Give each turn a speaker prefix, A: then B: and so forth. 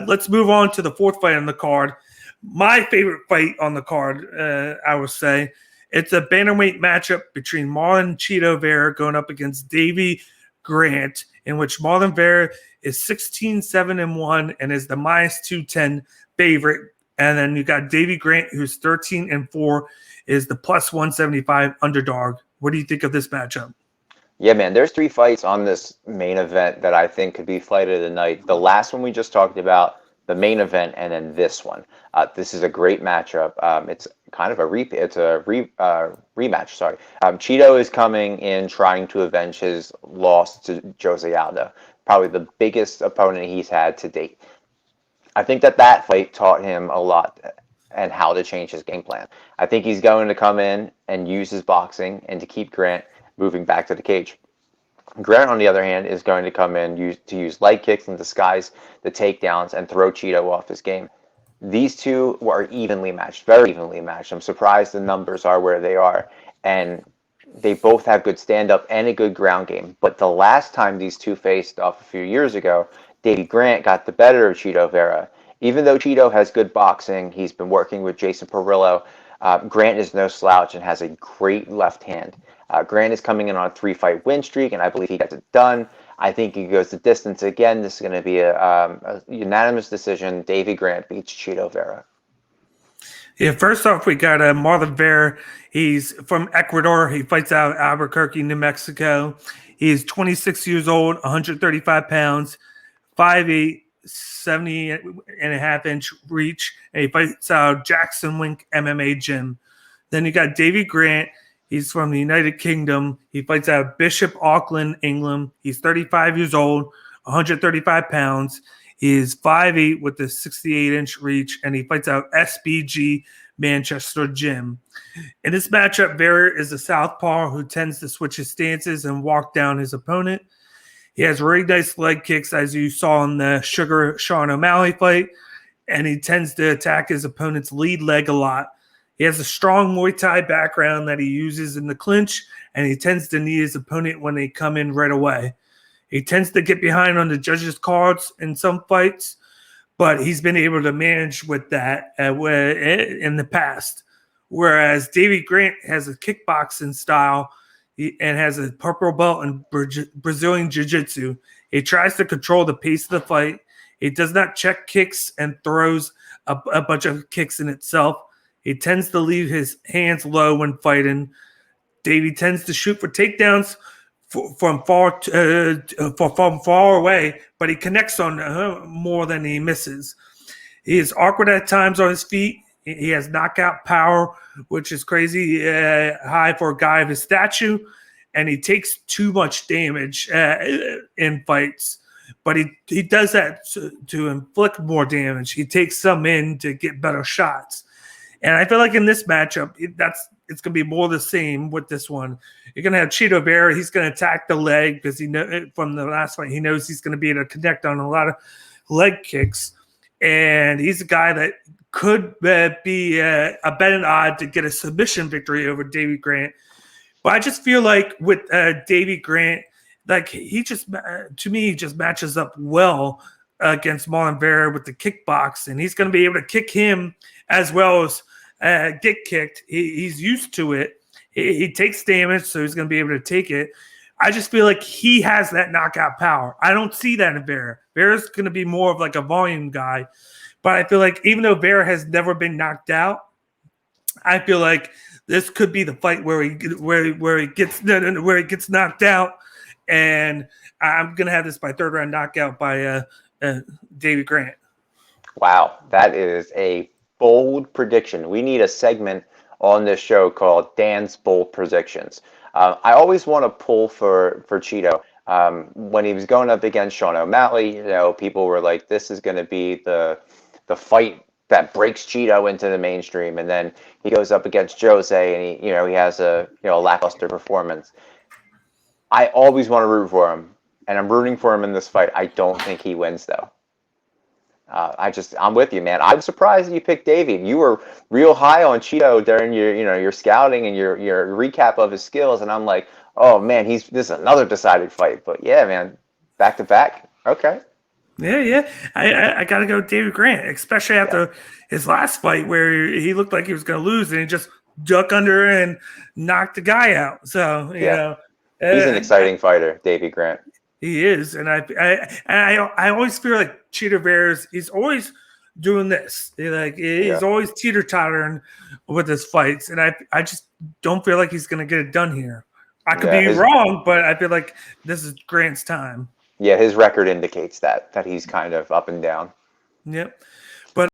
A: Let's move on to the fourth fight on the card. My favorite fight on the card, I would say. It's a bantamweight matchup between Marlon Cheeto Vera going up against Davey Grant, in which Marlon Vera is 16-7-1 and is the minus 210 favorite. And then you got Davey Grant, who's 13-4, is the plus 175 underdog. What do you think of this matchup?
B: Yeah, man, there's 3 fights on this main event that I think could be fight of the night. The last one we just talked about, the main event, and then this one. This is a great matchup. It's kind of a rematch. Sorry, Cheeto is coming in trying to avenge his loss to Jose Aldo, probably the biggest opponent he's had to date. I think that fight taught him a lot and how to change his game plan. I think he's going to come in and use his boxing and to keep Grant moving back to the cage. Grant, on the other hand, is going to come in to use leg kicks and disguise the takedowns and throw Cheeto off his game. These two were evenly matched, very evenly matched. I'm surprised the numbers are where they are. And they both have good stand-up and a good ground game. But the last time these two faced off a few years ago, Davey Grant got the better of Cheeto Vera. Even though Cheeto has good boxing, he's been working with Jason Perillo. Grant is no slouch and has a great left hand. Grant is coming in on a 3-fight win streak, and I believe he gets it done. I think he goes the distance again. This is going to be a unanimous decision. Davey Grant beats Cheeto Vera.
A: Yeah, first off, we got Marlon Vera. He's from Ecuador. He fights out of Albuquerque, New Mexico. He's 26 years old, 135 pounds, 5'8", 70 and a half inch reach, and he fights out of Jackson Wink MMA gym. Then you got Davey Grant. He's from the United Kingdom. He fights out of Bishop Auckland, England. He's 35 years old, 135 pounds. He is 5'8" with a 68-inch reach, and he fights out SBG Manchester Gym. In this matchup, Vera is a southpaw who tends to switch his stances and walk down his opponent. He has really nice leg kicks, as you saw in the Sugar Sean O'Malley fight, and he tends to attack his opponent's lead leg a lot. He has a strong Muay Thai background that he uses in the clinch, and he tends to knee his opponent when they come in right away. He tends to get behind on the judges' cards in some fights, but he's been able to manage with that in the past. Whereas Davey Grant has a kickboxing style and has a purple belt in Brazilian Jiu-Jitsu. He tries to control the pace of the fight. He does not check kicks and throws a bunch of kicks in itself. He tends to leave his hands low when fighting. Davey tends to shoot for takedowns from far away, but he connects on more than he misses. He is awkward at times on his feet. He has knockout power, which is crazy high for a guy of his stature, and he takes too much damage in fights. But he does that to inflict more damage. He takes some in to get better shots. And I feel like in this matchup, it's going to be more the same with this one. You're going to have Cheeto Vera. He's going to attack the leg because from the last fight, he knows he's going to be able to connect on a lot of leg kicks. And he's a guy that could be a betting odd to get a submission victory over Davey Grant. But I just feel like with Davey Grant, like he just matches up well against Marlon Vera with the kickbox, and he's going to be able to kick him as well as get kicked. He's used to it. He takes damage, so he's going to be able to take it. I just feel like he has that knockout power. I don't see that in Vera. Vera's going to be more of like a volume guy. But I feel like even though Vera has never been knocked out, I feel like this could be the fight where he gets knocked out. And I'm going to have this by third round knockout by Davey Grant.
B: Wow, that is a bold prediction. We need a segment on this show called Dan's Bold Predictions. I always want to pull for Cheeto. When he was going up against Sean O'Malley, people were like, this is going to be the fight that breaks Cheeto into the mainstream. And then he goes up against Jose, and he has a lackluster performance. I always want to root for him, and I'm rooting for him in this fight. I don't think he wins, though. I'm with you, man. I'm surprised that you picked Davey. You were real high on Cheeto during your scouting and your recap of his skills, and I'm like, oh man, this is another decided fight. But yeah, man, back to back. Okay.
A: Yeah. I got to go with David Grant, especially
B: Yeah,
A: after his last fight where he looked like he was going to lose and he just duck under and knocked the guy out. So,
B: yeah. He's an
A: uh,
B: exciting fighter, Davey Grant.
A: he is. And I always feel like Cheetah Bears, he's always doing this.
B: Yeah,
A: He's always teeter tottering with his fights. And I just don't feel like he's going to get it done here. I could
B: yeah.
A: be
B: His
A: wrong, but I feel like this is Grant's time.
B: his record indicates that he's kind of up and down.
A: Yep.